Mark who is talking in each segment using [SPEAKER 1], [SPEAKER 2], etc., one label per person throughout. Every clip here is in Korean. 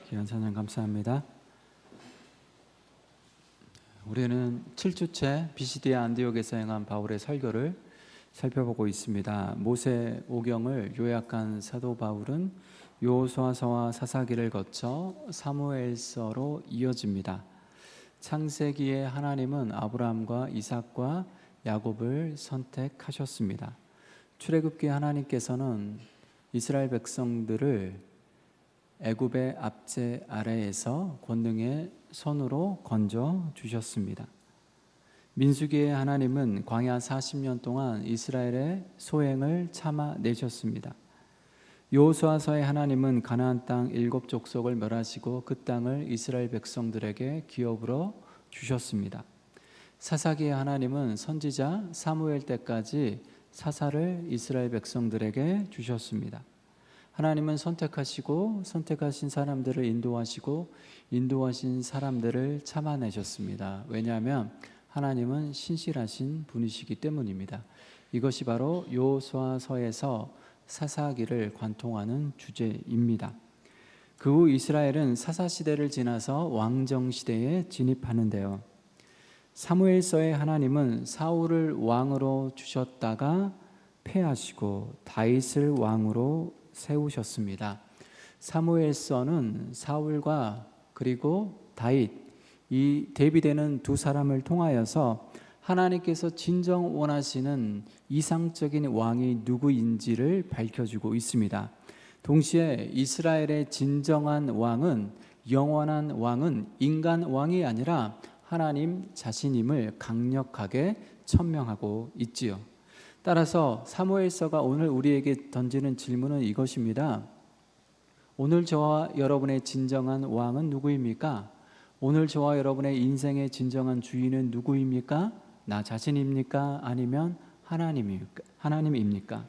[SPEAKER 1] 귀한 찬양 감사합니다. 우리는 7주째 비시디아 안디옥에서 행한 바울의 설교를 살펴보고 있습니다. 모세 오경을 요약한 사도 바울은 여호수아서와 사사기를 거쳐 사무엘서로 이어집니다. 창세기에 하나님은 아브라함과 이삭과 야곱을 선택하셨습니다. 출애굽기 하나님께서는 이스라엘 백성들을 애굽의 압제 아래에서 권능의 손으로 건져 주셨습니다. 민수기의 하나님은 광야 40년 동안 이스라엘의 소행을 참아내셨습니다. 여호수아서의 하나님은 가나안 땅 7족속을 멸하시고 그 땅을 이스라엘 백성들에게 기업으로 주셨습니다. 사사기의 하나님은 선지자 사무엘 때까지 사사를 이스라엘 백성들에게 주셨습니다. 하나님은 선택하시고 선택하신 사람들을 인도하시고 인도하신 사람들을 참아내셨습니다. 왜냐하면 하나님은 신실하신 분이시기 때문입니다. 이것이 바로 여호수아서에서 사사기를 관통하는 주제입니다. 그 후 이스라엘은 사사시대를 지나서 왕정시대에 진입하는데요. 사무엘서의 하나님은 사울을 왕으로 주셨다가 패하시고 다윗을 왕으로 세우셨습니다. 사무엘서는 사울과 그리고 다윗, 이 대비되는 두 사람을 통하여서 하나님께서 진정 원하시는 이상적인 왕이 누구인지를 밝혀주고 있습니다. 동시에 이스라엘의 진정한 왕은, 영원한 왕은 인간 왕이 아니라 하나님 자신임을 강력하게 천명하고 있지요. 따라서 사무엘서가 오늘 우리에게 던지는 질문은 이것입니다. 오늘 저와 여러분의 진정한 왕은 누구입니까? 오늘 저와 여러분의 인생의 진정한 주인은 누구입니까? 나 자신입니까? 아니면 하나님입니까?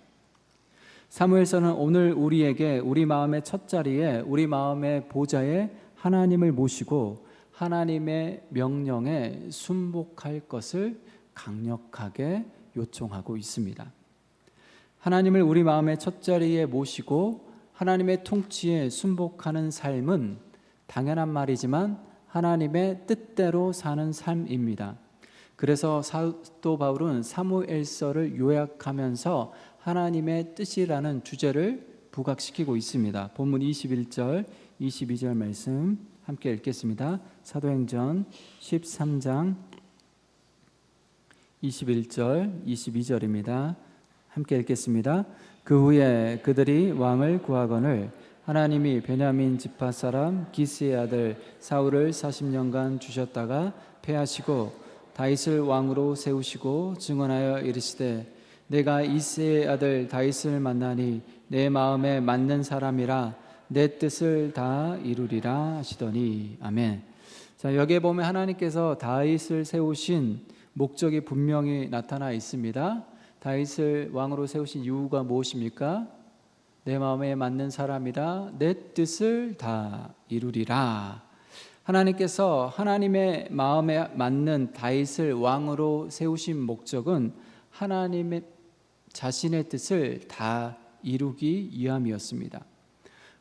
[SPEAKER 1] 사무엘서는 오늘 우리에게 우리 마음의 첫 자리에, 우리 마음의 보좌에 하나님을 모시고 하나님의 명령에 순복할 것을 강력하게 요청하고 있습니다. 하나님을 우리 마음의 첫 자리에 모시고 하나님의 통치에 순복하는 삶은 당연한 말이지만 하나님의 뜻대로 사는 삶입니다. 그래서 사도 바울은 사무엘서를 요약하면서 하나님의 뜻이라는 주제를 부각시키고 있습니다. 본문 21절, 22절 말씀 함께 읽겠습니다. 사도행전 13장 21절, 22절입니다. 함께 읽겠습니다. 그 후에 그들이 왕을 구하거늘 하나님이 베냐민 지파 사람 기스의 아들 사울을 40년간 주셨다가 패하시고 다윗을 왕으로 세우시고 증언하여 이르시되 내가 이새의 아들 다윗을 만나니 내 마음에 맞는 사람이라 내 뜻을 다 이루리라 하시더니 아멘. 자, 여기에 보면 하나님께서 다윗을 세우신 목적이 분명히 나타나 있습니다. 다윗을 왕으로 세우신 이유가 무엇입니까? 내 마음에 맞는 사람이라 내 뜻을 다 이루리라. 하나님께서 하나님의 마음에 맞는 다윗을 왕으로 세우신 목적은 하나님의 자신의 뜻을 다 이루기 위함이었습니다.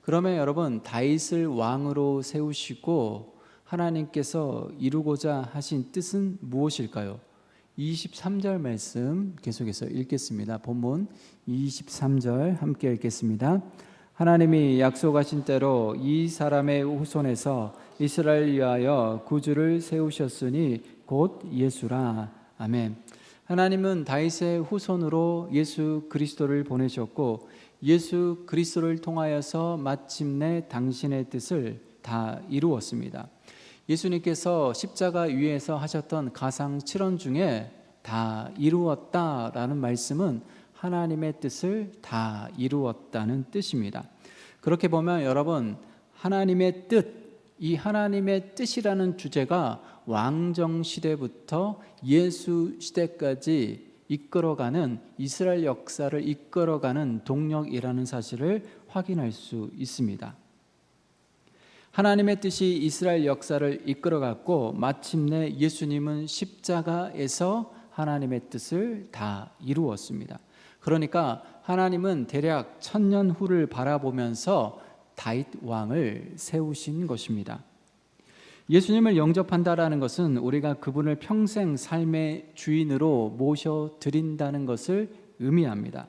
[SPEAKER 1] 그러면 여러분, 다윗을 왕으로 세우시고 하나님께서 이루고자 하신 뜻은 무엇일까요? 23절 말씀 계속해서 읽겠습니다. 본문 23절 함께 읽겠습니다. 하나님이 약속하신 대로 이 사람의 후손에서 이스라엘 위하여 구주를 세우셨으니 곧 예수라. 아멘. 하나님은 다윗의 후손으로 예수 그리스도를 보내셨고 예수 그리스도를 통하여서 마침내 당신의 뜻을 다 이루었습니다. 예수님께서 십자가 위에서 하셨던 가상 7원 중에 다 이루었다라는 말씀은 하나님의 뜻을 다 이루었다는 뜻입니다. 그렇게 보면 여러분, 하나님의 뜻, 이 하나님의 뜻이라는 주제가 왕정 시대부터 예수 시대까지 이끌어가는, 이스라엘 역사를 이끌어가는 동력이라는 사실을 확인할 수 있습니다. 하나님의 뜻이 이스라엘 역사를 이끌어갔고 마침내 예수님은 십자가에서 하나님의 뜻을 다 이루었습니다. 그러니까 하나님은 대략 1000년 후를 바라보면서 다윗 왕을 세우신 것입니다. 예수님을 영접한다라는 것은 우리가 그분을 평생 삶의 주인으로 모셔드린다는 것을 의미합니다.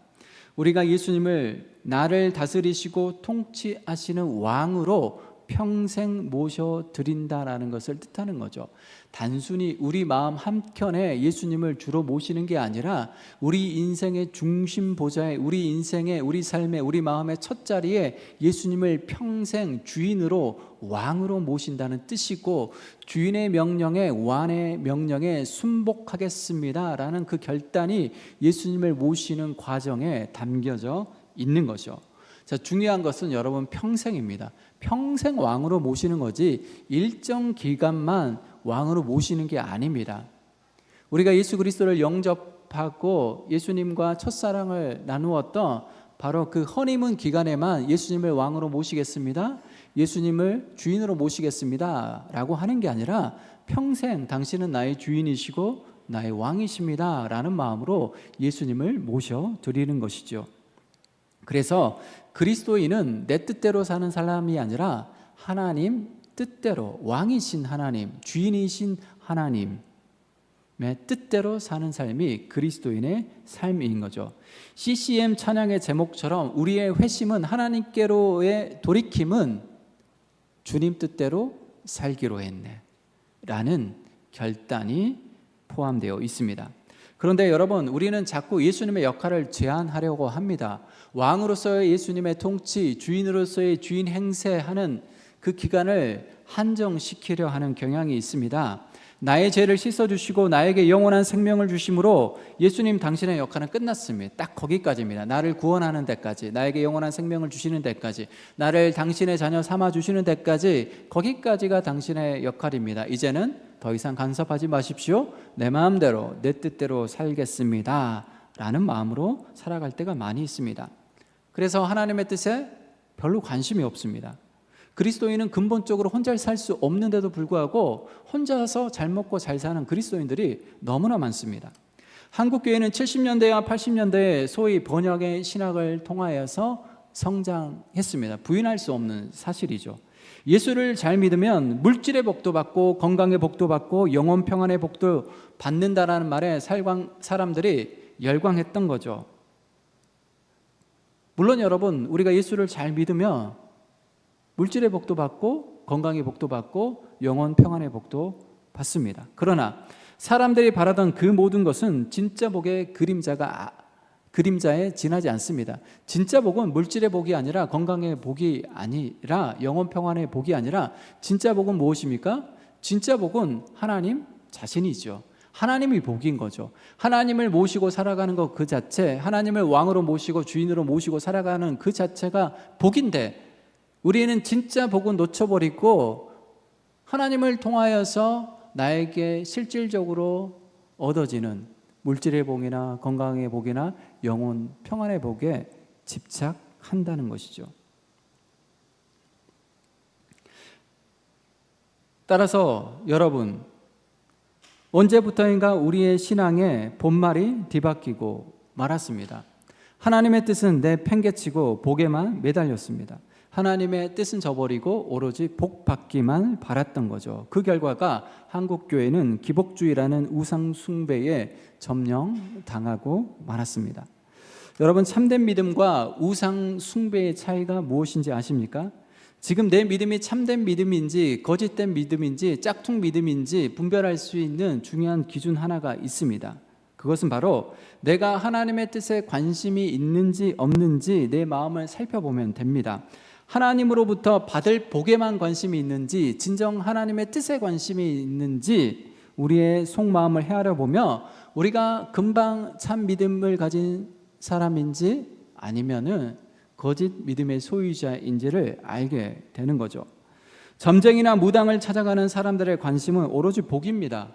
[SPEAKER 1] 우리가 예수님을 나를 다스리시고 통치하시는 왕으로 평생 모셔드린다라는 것을 뜻하는 거죠. 단순히 우리 마음 한켠에 예수님을 주로 모시는 게 아니라 우리 인생의 중심 보좌에, 우리 인생의, 우리 삶의, 우리 마음의 첫 자리에 예수님을 평생 주인으로, 왕으로 모신다는 뜻이고, 주인의 명령에, 왕의 명령에 순복하겠습니다 라는 그 결단이 예수님을 모시는 과정에 담겨져 있는 거죠. 자, 중요한 것은 여러분 평생입니다. 평생 왕으로 모시는 거지 일정 기간만 왕으로 모시는 게 아닙니다. 우리가 예수 그리스도를 영접하고 예수님과 첫사랑을 나누었던 바로 그 허니문 기간에만 예수님을 왕으로 모시겠습니다, 예수님을 주인으로 모시겠습니다 라고 하는 게 아니라 평생 당신은 나의 주인이시고 나의 왕이십니다 라는 마음으로 예수님을 모셔드리는 것이죠. 그래서 그리스도인은 내 뜻대로 사는 사람이 아니라 하나님 뜻대로, 왕이신 하나님, 주인이신 하나님의 뜻대로 사는 삶이 그리스도인의 삶인 거죠. CCM 찬양의 제목처럼 우리의 회심은, 하나님께로의 돌이킴은 주님 뜻대로 살기로 했네 라는 결단이 포함되어 있습니다. 그런데 여러분, 우리는 자꾸 예수님의 역할을 제한하려고 합니다. 왕으로서의 예수님의 통치, 주인으로서의 주인 행세하는 그 기간을 한정시키려 하는 경향이 있습니다. 나의 죄를 씻어주시고 나에게 영원한 생명을 주심으로 예수님 당신의 역할은 끝났습니다. 딱 거기까지입니다. 나를 구원하는 데까지, 나에게 영원한 생명을 주시는 데까지, 나를 당신의 자녀 삼아주시는 데까지, 거기까지가 당신의 역할입니다. 이제는 더 이상 간섭하지 마십시오. 내 마음대로, 내 뜻대로 살겠습니다 라는 마음으로 살아갈 때가 많이 있습니다. 그래서 하나님의 뜻에 별로 관심이 없습니다. 그리스도인은 근본적으로 혼자 살 수 없는데도 불구하고 혼자서 잘 먹고 잘 사는 그리스도인들이 너무나 많습니다. 한국교회는 70년대와 80년대에 소위 번역의 신학을 통하여서 성장했습니다. 부인할 수 없는 사실이죠. 예수를 잘 믿으면 물질의 복도 받고 건강의 복도 받고 영혼 평안의 복도 받는다라는 말에 사람들이 열광했던 거죠. 물론 여러분, 우리가 예수를 잘 믿으면 물질의 복도 받고 건강의 복도 받고 영혼 평안의 복도 받습니다. 그러나 사람들이 바라던 그 모든 것은 진짜 복의 그림자에 지나지 않습니다. 진짜 복은 물질의 복이 아니라 건강의 복이 아니라 영혼 평안의 복이 아니라 진짜 복은 무엇입니까? 진짜 복은 하나님 자신이죠. 하나님이 복인 거죠. 하나님을 모시고 살아가는 것 그 자체, 하나님을 왕으로 모시고 주인으로 모시고 살아가는 그 자체가 복인데, 우리는 진짜 복은 놓쳐버리고 하나님을 통하여서 나에게 실질적으로 얻어지는 물질의 복이나 건강의 복이나 영혼 평안의 복에 집착한다는 것이죠. 따라서 여러분, 언제부터인가 우리의 신앙의 본말이 뒤바뀌고 말았습니다. 하나님의 뜻은 내팽개치고 복에만 매달렸습니다. 하나님의 뜻은 저버리고 오로지 복 받기만 바랐던 거죠. 그 결과가 한국교회는 기복주의라는 우상 숭배에 점령당하고 말았습니다. 여러분, 참된 믿음과 우상 숭배의 차이가 무엇인지 아십니까? 지금 내 믿음이 참된 믿음인지 거짓된 믿음인지 짝퉁 믿음인지 분별할 수 있는 중요한 기준 하나가 있습니다. 그것은 바로 내가 하나님의 뜻에 관심이 있는지 없는지 내 마음을 살펴보면 됩니다. 하나님으로부터 받을 복에만 관심이 있는지 진정 하나님의 뜻에 관심이 있는지 우리의 속마음을 헤아려 보며 우리가 금방 참 믿음을 가진 사람인지 아니면은 거짓 믿음의 소유자인지를 알게 되는 거죠. 점쟁이나 무당을 찾아가는 사람들의 관심은 오로지 복입니다.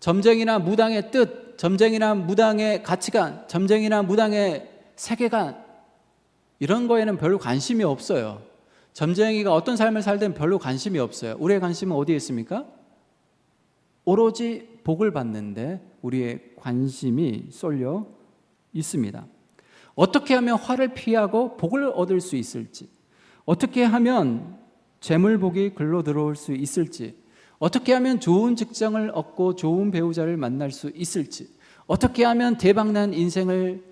[SPEAKER 1] 점쟁이나 무당의 뜻, 점쟁이나 무당의 가치관, 점쟁이나 무당의 세계관, 이런 거에는 별로 관심이 없어요. 점쟁이가 어떤 삶을 살든 별로 관심이 없어요. 우리의 관심은 어디에 있습니까? 오로지 복을 받는데 우리의 관심이 쏠려 있습니다. 어떻게 하면 화를 피하고 복을 얻을 수 있을지, 어떻게 하면 재물복이 글로 들어올 수 있을지, 어떻게 하면 좋은 직장을 얻고 좋은 배우자를 만날 수 있을지, 어떻게 하면 대박난 인생을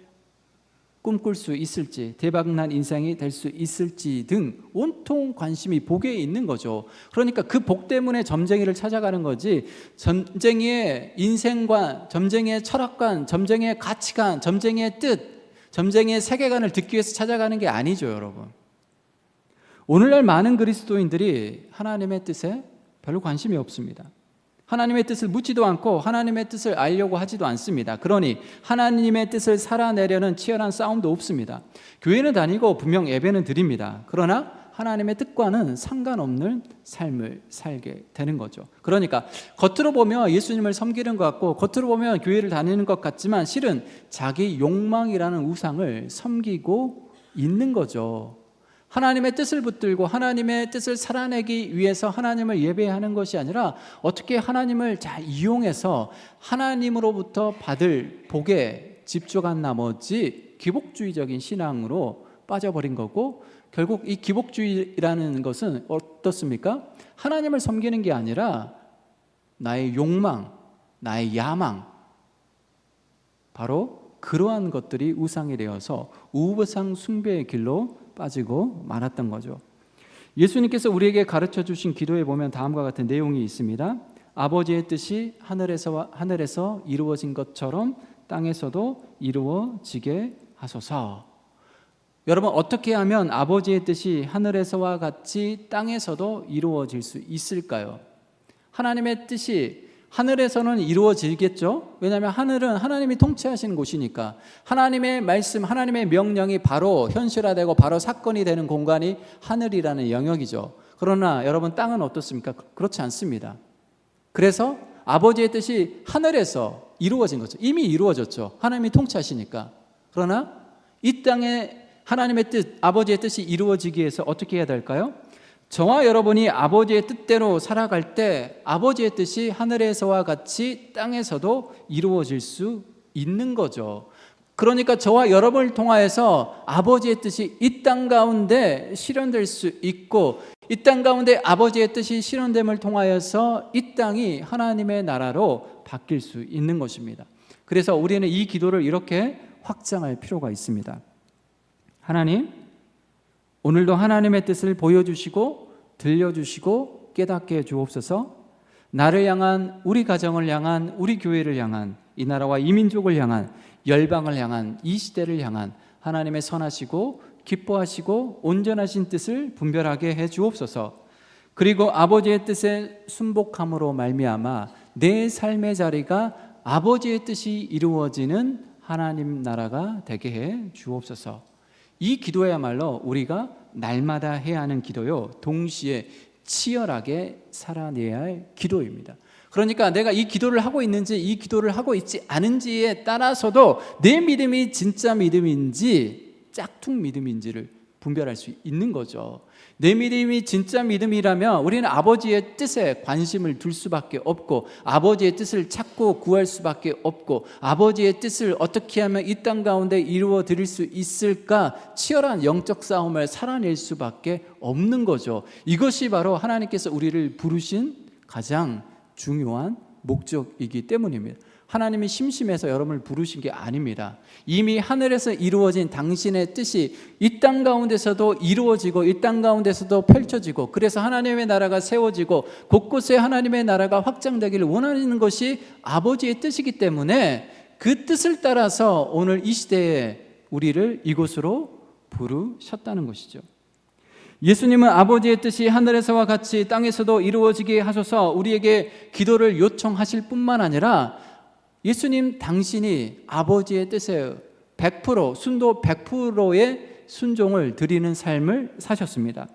[SPEAKER 1] 꿈꿀 수 있을지, 대박난 인생이 될 수 있을지 등 온통 관심이 복에 있는 거죠. 그러니까 그 복 때문에 점쟁이를 찾아가는 거지, 점쟁이의 인생관, 점쟁이의 철학관, 점쟁이의 가치관, 점쟁이의 뜻, 점쟁이의 세계관을 듣기 위해서 찾아가는 게 아니죠, 여러분. 오늘날 많은 그리스도인들이 하나님의 뜻에 별로 관심이 없습니다. 하나님의 뜻을 묻지도 않고 하나님의 뜻을 알려고 하지도 않습니다. 그러니 하나님의 뜻을 살아내려는 치열한 싸움도 없습니다. 교회는 다니고 분명 예배는 드립니다. 그러나 하나님의 뜻과는 상관없는 삶을 살게 되는 거죠. 그러니까 겉으로 보면 예수님을 섬기는 것 같고, 겉으로 보면 교회를 다니는 것 같지만 실은 자기 욕망이라는 우상을 섬기고 있는 거죠. 하나님의 뜻을 붙들고 하나님의 뜻을 살아내기 위해서 하나님을 예배하는 것이 아니라 어떻게 하나님을 잘 이용해서 하나님으로부터 받을 복에 집중한 나머지 기복주의적인 신앙으로 빠져버린 거고, 결국 이 기복주의라는 것은 어떻습니까? 하나님을 섬기는 게 아니라 나의 욕망, 나의 야망, 바로 그러한 것들이 우상이 되어서 우상 숭배의 길로 빠지고 말았던 거죠. 예수님께서 우리에게 가르쳐 주신 기도에 보면 다음과 같은 내용이 있습니다. 아버지의 뜻이 하늘에서 이루어진 것처럼 땅에서도 이루어지게 하소서. 여러분, 어떻게 하면 아버지의 뜻이 하늘에서와 같이 땅에서도 이루어질 수 있을까요? 하나님의 뜻이 하늘에서는 이루어지겠죠. 왜냐하면 하늘은 하나님이 통치하시는 곳이니까. 하나님의 말씀, 하나님의 명령이 바로 현실화되고 바로 사건이 되는 공간이 하늘이라는 영역이죠. 그러나 여러분, 땅은 어떻습니까? 그렇지 않습니다. 그래서 아버지의 뜻이 하늘에서 이루어진 거죠. 이미 이루어졌죠. 하나님이 통치하시니까. 그러나 이 땅에 하나님의 뜻, 아버지의 뜻이 이루어지기 위해서 어떻게 해야 될까요? 저와 여러분이 아버지의 뜻대로 살아갈 때 아버지의 뜻이 하늘에서와 같이 땅에서도 이루어질 수 있는 거죠. 그러니까 저와 여러분을 통하여서 아버지의 뜻이 이 땅 가운데 실현될 수 있고, 이 땅 가운데 아버지의 뜻이 실현됨을 통하여서 이 땅이 하나님의 나라로 바뀔 수 있는 것입니다. 그래서 우리는 이 기도를 이렇게 확장할 필요가 있습니다. 하나님, 오늘도 하나님의 뜻을 보여주시고 들려주시고 깨닫게 해주옵소서. 나를 향한, 우리 가정을 향한, 우리 교회를 향한, 이 나라와 이 민족을 향한, 열방을 향한, 이 시대를 향한 하나님의 선하시고 기뻐하시고 온전하신 뜻을 분별하게 해주옵소서. 그리고 아버지의 뜻에 순복함으로 말미암아 내 삶의 자리가 아버지의 뜻이 이루어지는 하나님 나라가 되게 해 주옵소서. 이 기도야말로 우리가 날마다 해야 하는 기도요, 동시에 치열하게 살아내야 할 기도입니다. 그러니까 내가 이 기도를 하고 있는지 이 기도를 하고 있지 않은지에 따라서도 내 믿음이 진짜 믿음인지 짝퉁 믿음인지를 분별할 수 있는 거죠. 내 믿음이 진짜 믿음이라면 우리는 아버지의 뜻에 관심을 둘 수밖에 없고, 아버지의 뜻을 찾고 구할 수밖에 없고, 아버지의 뜻을 어떻게 하면 이 땅 가운데 이루어 드릴 수 있을까 치열한 영적 싸움을 살아낼 수밖에 없는 거죠. 이것이 바로 하나님께서 우리를 부르신 가장 중요한 목적이기 때문입니다. 하나님이 심심해서 여러분을 부르신 게 아닙니다. 이미 하늘에서 이루어진 당신의 뜻이 이 땅 가운데서도 이루어지고 이 땅 가운데서도 펼쳐지고, 그래서 하나님의 나라가 세워지고 곳곳에 하나님의 나라가 확장되기를 원하는 것이 아버지의 뜻이기 때문에 그 뜻을 따라서 오늘 이 시대에 우리를 이곳으로 부르셨다는 것이죠. 예수님은 아버지의 뜻이 하늘에서와 같이 땅에서도 이루어지게 하소서 우리에게 기도를 요청하실 뿐만 아니라 예수님 당신이 아버지의 뜻에 100% 순도 100%의 순종을 드리는 삶을 사셨습니다.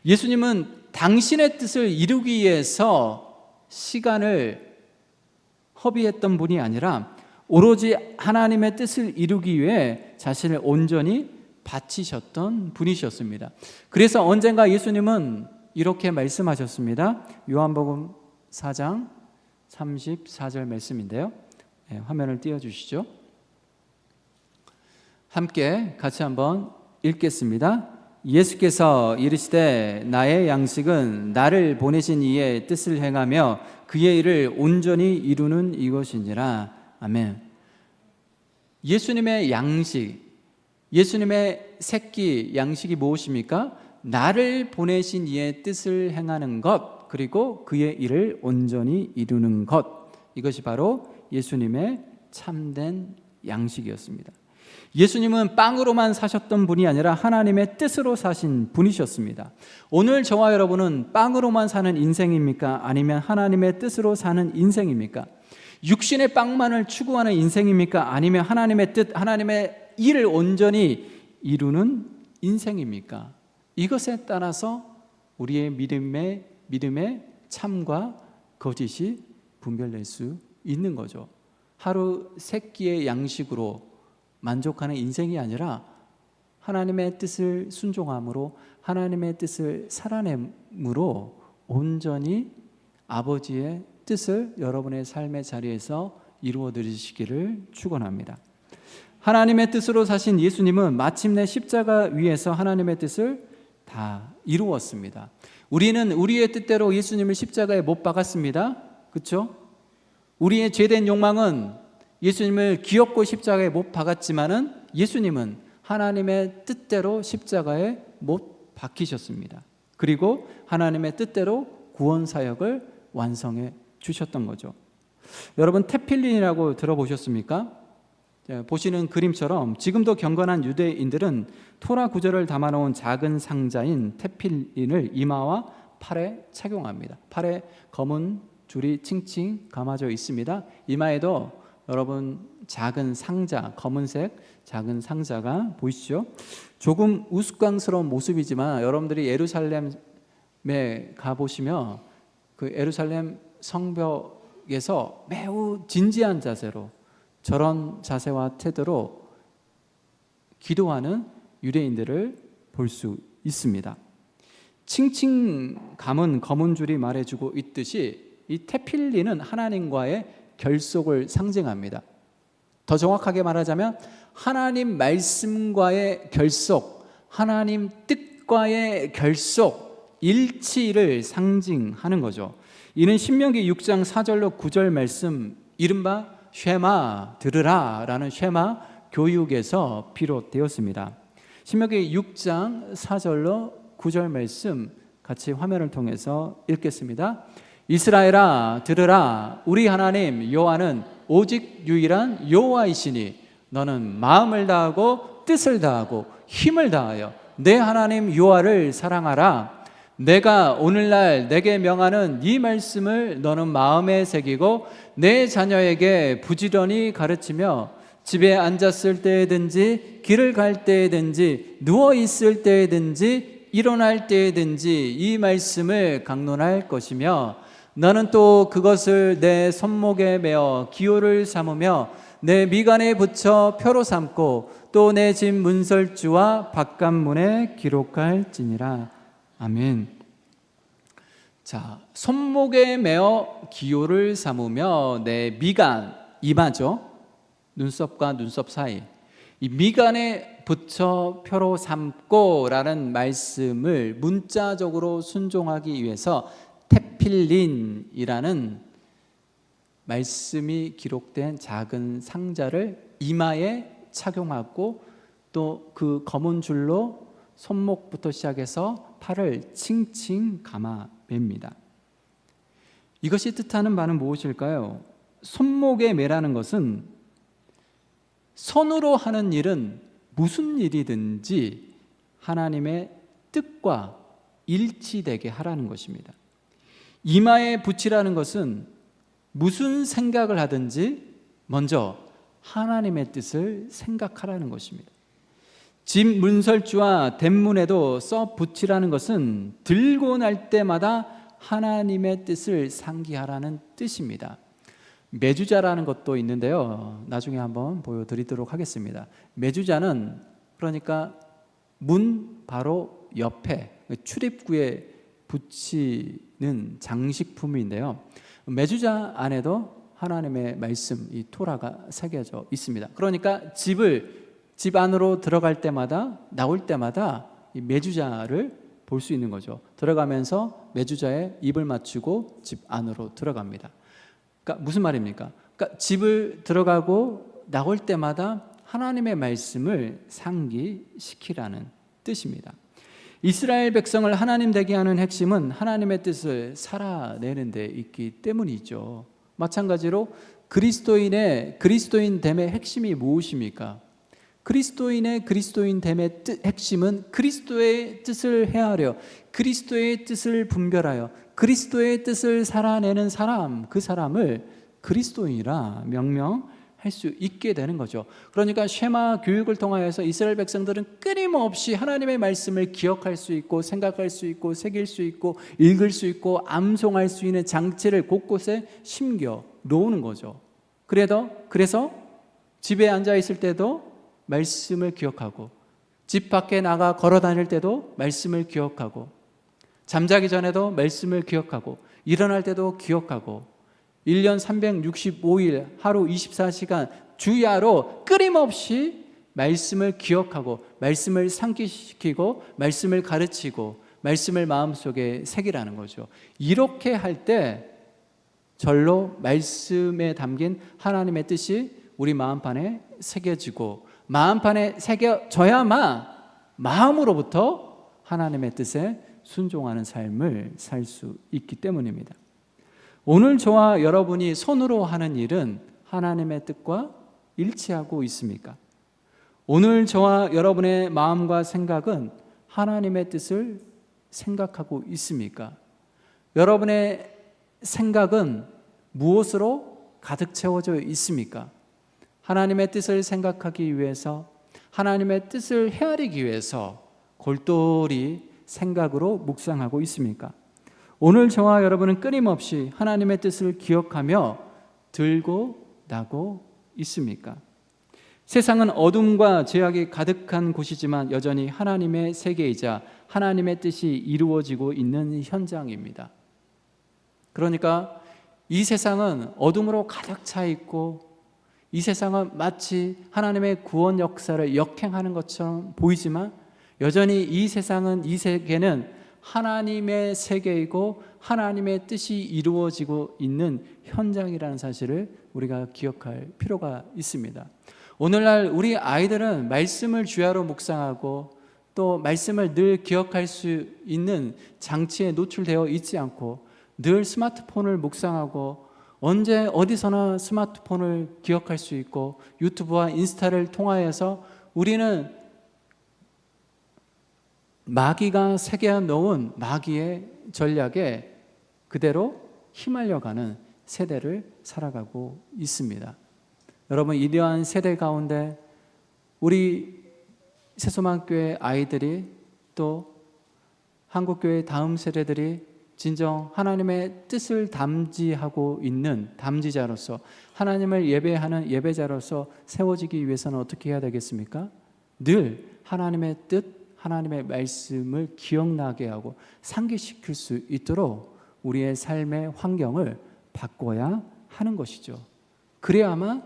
[SPEAKER 1] 예수님은 당신의 뜻을 이루기 위해서 시간을 허비했던 분이 아니라 오로지 하나님의 뜻을 이루기 위해 자신을 온전히 바치셨던 분이셨습니다. 그래서 언젠가 예수님은 이렇게 말씀하셨습니다. 요한복음 4장 34절 말씀인데요. 화면을 띄워주시죠. 함께 같이 한번 읽겠습니다. 예수께서 이르시되 나의 양식은 나를 보내신 이의 뜻을 행하며 그의 일을 온전히 이루는 이것이니라. 아멘. 예수님의 양식, 예수님의 새끼 양식이 무엇입니까? 나를 보내신 이의 뜻을 행하는 것, 그리고 그의 일을 온전히 이루는 것. 이것이 바로 예수님의 참된 양식이었습니다. 예수님은 빵으로만 사셨던 분이 아니라 하나님의 뜻으로 사신 분이셨습니다. 오늘 저와 여러분은 빵으로만 사는 인생입니까? 아니면 하나님의 뜻으로 사는 인생입니까? 육신의 빵만을 추구하는 인생입니까? 아니면 하나님의 뜻, 하나님의 일을 온전히 이루는 인생입니까? 이것에 따라서 우리의 믿음의 참과 거짓이 분별될 수 있는 거죠. 하루 세 끼의 양식으로 만족하는 인생이 아니라 하나님의 뜻을 순종함으로, 하나님의 뜻을 살아냄으로 온전히 아버지의 뜻을 여러분의 삶의 자리에서 이루어 드리시기를 축원합니다. 하나님의 뜻으로 사신 예수님은 마침내 십자가 위에서 하나님의 뜻을 다 이루었습니다. 우리는 우리의 뜻대로 예수님을 십자가에 못 박았습니다. 그렇죠? 우리의 죄된 욕망은 예수님을 기업고 십자가에 못 박았지만은 예수님은 하나님의 뜻대로 십자가에 못 박히셨습니다. 그리고 하나님의 뜻대로 구원 사역을 완성해 주셨던 거죠. 여러분, 테필린이라고 들어보셨습니까? 보시는 그림처럼 지금도 경건한 유대인들은 토라 구절을 담아놓은 작은 상자인 테필린을 이마와 팔에 착용합니다. 팔에 검은 줄이 칭칭 감아져 있습니다. 이마에도 여러분 작은 상자, 검은색 작은 상자가 보이시죠? 조금 우스꽝스러운 모습이지만 여러분들이 예루살렘에 가보시면 그 예루살렘 성벽에서 매우 진지한 자세로, 저런 자세와 태도로 기도하는 유대인들을 볼 수 있습니다. 칭칭 감은 검은 줄이 말해주고 있듯이 이 테필린은 하나님과의 결속을 상징합니다. 더 정확하게 말하자면 하나님 말씀과의 결속, 하나님 뜻과의 결속, 일치를 상징하는 거죠. 이는 신명기 6장 4절로 9절 말씀, 이른바 쉐마, 들으라 라는 쉐마 교육에서 비롯되었습니다. 신명기 6장 4절로 9절 말씀 같이 화면을 통해서 읽겠습니다. 이스라엘아 들으라, 우리 하나님 여호와는 오직 유일한 여호와이시니 너는 마음을 다하고 뜻을 다하고 힘을 다하여 내 하나님 여호와를 사랑하라. 내가 오늘날 내게 명하는 이 말씀을 너는 마음에 새기고 내 자녀에게 부지런히 가르치며 집에 앉았을 때든지 길을 갈 때든지 누워 있을 때든지 일어날 때든지 이 말씀을 강론할 것이며 너는 또 그것을 내 손목에 메어 기호를 삼으며 내 미간에 붙여 표로 삼고 또 내 집 문설주와 바깥문에 기록할지니라. 아멘. 자, 손목에 메어 기호를 삼으며 내 미간, 이마죠. 눈썹과 눈썹 사이, 이 미간에 붙여 표로 삼고 라는 말씀을 문자적으로 순종하기 위해서 테필린이라는 말씀이 기록된 작은 상자를 이마에 착용하고 또 그 검은 줄로 손목부터 시작해서 팔을 칭칭 감아 맵니다. 이것이 뜻하는 바는 무엇일까요? 손목에 매라는 것은 손으로 하는 일은 무슨 일이든지 하나님의 뜻과 일치되게 하라는 것입니다. 이마에 붙이라는 것은 무슨 생각을 하든지 먼저 하나님의 뜻을 생각하라는 것입니다. 집 문설주와 대문에도 써 붙이라는 것은 들고 날 때마다 하나님의 뜻을 상기하라는 뜻입니다. 매주자라는 것도 있는데요, 나중에 한번 보여드리도록 하겠습니다. 매주자는 그러니까 문 바로 옆에 출입구에 붙이는 장식품인데요, 매주자 안에도 하나님의 말씀, 이 토라가 새겨져 있습니다. 그러니까 집 안으로 들어갈 때마다 나올 때마다 이 매주자를 볼 수 있는 거죠. 들어가면서 매주자의 입을 맞추고 집 안으로 들어갑니다. 그러니까 무슨 말입니까? 그러니까 집을 들어가고 나올 때마다 하나님의 말씀을 상기시키라는 뜻입니다. 이스라엘 백성을 하나님 되게 하는 핵심은 하나님의 뜻을 살아내는 데 있기 때문이죠. 마찬가지로 그리스도인됨의 핵심이 무엇입니까? 그리스도인됨의 핵심은 그리스도의 뜻을 헤아려 그리스도의 뜻을 분별하여 그리스도의 뜻을 살아내는 사람, 그 사람을 그리스도인이라 명명할 수 있게 되는 거죠. 그러니까 쉐마 교육을 통하여서 이스라엘 백성들은 끊임없이 하나님의 말씀을 기억할 수 있고 생각할 수 있고 새길 수 있고 읽을 수 있고 암송할 수 있는 장치를 곳곳에 심겨 놓는 거죠. 그래서 집에 앉아 있을 때도 말씀을 기억하고 집 밖에 나가 걸어 다닐 때도 말씀을 기억하고 잠자기 전에도 말씀을 기억하고 일어날 때도 기억하고 1년 365일 하루 24시간 주야로 끊임없이 말씀을 기억하고 말씀을 상기시키고 말씀을 가르치고 말씀을 마음속에 새기라는 거죠. 이렇게 할 때 절로 말씀에 담긴 하나님의 뜻이 우리 마음판에 새겨지고 마음판에 새겨져야만 마음으로부터 하나님의 뜻에 순종하는 삶을 살 수 있기 때문입니다. 오늘 저와 여러분이 손으로 하는 일은 하나님의 뜻과 일치하고 있습니까? 오늘 저와 여러분의 마음과 생각은 하나님의 뜻을 생각하고 있습니까? 여러분의 생각은 무엇으로 가득 채워져 있습니까? 하나님의 뜻을 생각하기 위해서 하나님의 뜻을 헤아리기 위해서 골똘히 생각으로 묵상하고 있습니까? 오늘 저와 여러분은 끊임없이 하나님의 뜻을 기억하며 들고 나고 있습니까? 세상은 어둠과 죄악이 가득한 곳이지만 여전히 하나님의 세계이자 하나님의 뜻이 이루어지고 있는 현장입니다. 그러니까 이 세상은 어둠으로 가득 차 있고 이 세상은 마치 하나님의 구원 역사를 역행하는 것처럼 보이지만 여전히 이 세계는 하나님의 세계이고 하나님의 뜻이 이루어지고 있는 현장이라는 사실을 우리가 기억할 필요가 있습니다. 오늘날 우리 아이들은 말씀을 주야로 묵상하고 또 말씀을 늘 기억할 수 있는 장치에 노출되어 있지 않고 늘 스마트폰을 묵상하고 언제 어디서나 스마트폰을 기억할 수 있고 유튜브와 인스타를 통하여서 우리는 마귀가 새겨 놓은 마귀의 전략에 그대로 휘말려가는 세대를 살아가고 있습니다. 여러분, 이러한 세대 가운데 우리 새소망교회 아이들이 또 한국교회 다음 세대들이 진정 하나님의 뜻을 담지하고 있는 담지자로서 하나님을 예배하는 예배자로서 세워지기 위해서는 어떻게 해야 되겠습니까? 늘 하나님의 뜻, 하나님의 말씀을 기억나게 하고 상기시킬 수 있도록 우리의 삶의 환경을 바꿔야 하는 것이죠. 그래야만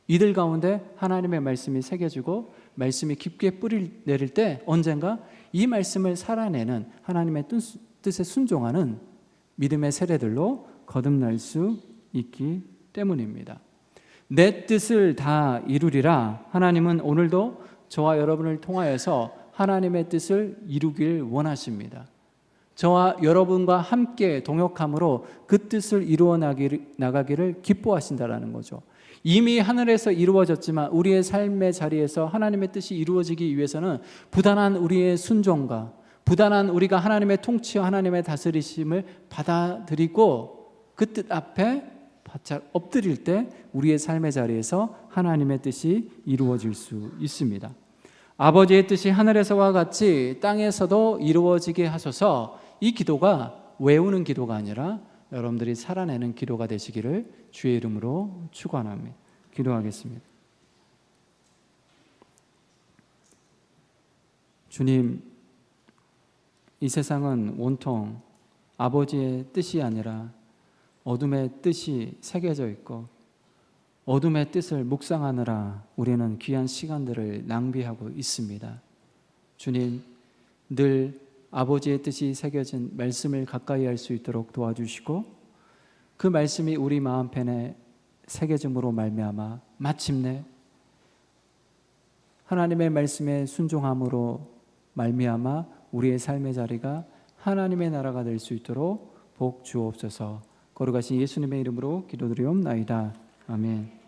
[SPEAKER 1] 이들 가운데 하나님의 말씀이 새겨지고 말씀이 깊게 뿌리를 내릴 때 언젠가 이 말씀을 살아내는 하나님의 뜻에 순종하는 믿음의 세대들로 거듭날 수 있기 때문입니다. 내 뜻을 다 이루리라. 하나님은 오늘도 저와 여러분을 통하여서 하나님의 뜻을 이루길 원하십니다. 저와 여러분과 함께 동역함으로 그 뜻을 이루어 나가기를 기뻐하신다라는 거죠. 이미 하늘에서 이루어졌지만 우리의 삶의 자리에서 하나님의 뜻이 이루어지기 위해서는 부단한 우리의 순종과 부단한 우리가 하나님의 통치와 하나님의 다스리심을 받아들이고 그 뜻 앞에 바짝 엎드릴 때 우리의 삶의 자리에서 하나님의 뜻이 이루어질 수 있습니다. 아버지의 뜻이 하늘에서와 같이 땅에서도 이루어지게 하소서. 이 기도가 외우는 기도가 아니라 여러분들이 살아내는 기도가 되시기를 주의 이름으로 축원합니다. 기도하겠습니다. 주님, 이 세상은 온통 아버지의 뜻이 아니라 어둠의 뜻이 새겨져 있고 어둠의 뜻을 묵상하느라 우리는 귀한 시간들을 낭비하고 있습니다. 주님, 늘 아버지의 뜻이 새겨진 말씀을 가까이 할 수 있도록 도와주시고 그 말씀이 우리 마음편에 새겨짐으로 말미암아 마침내 하나님의 말씀에 순종함으로 말미암아 우리의 삶의 자리가 하나님의 나라가 될 수 있도록 복 주옵소서. 거룩하신 예수님의 이름으로 기도드리옵나이다. 아멘.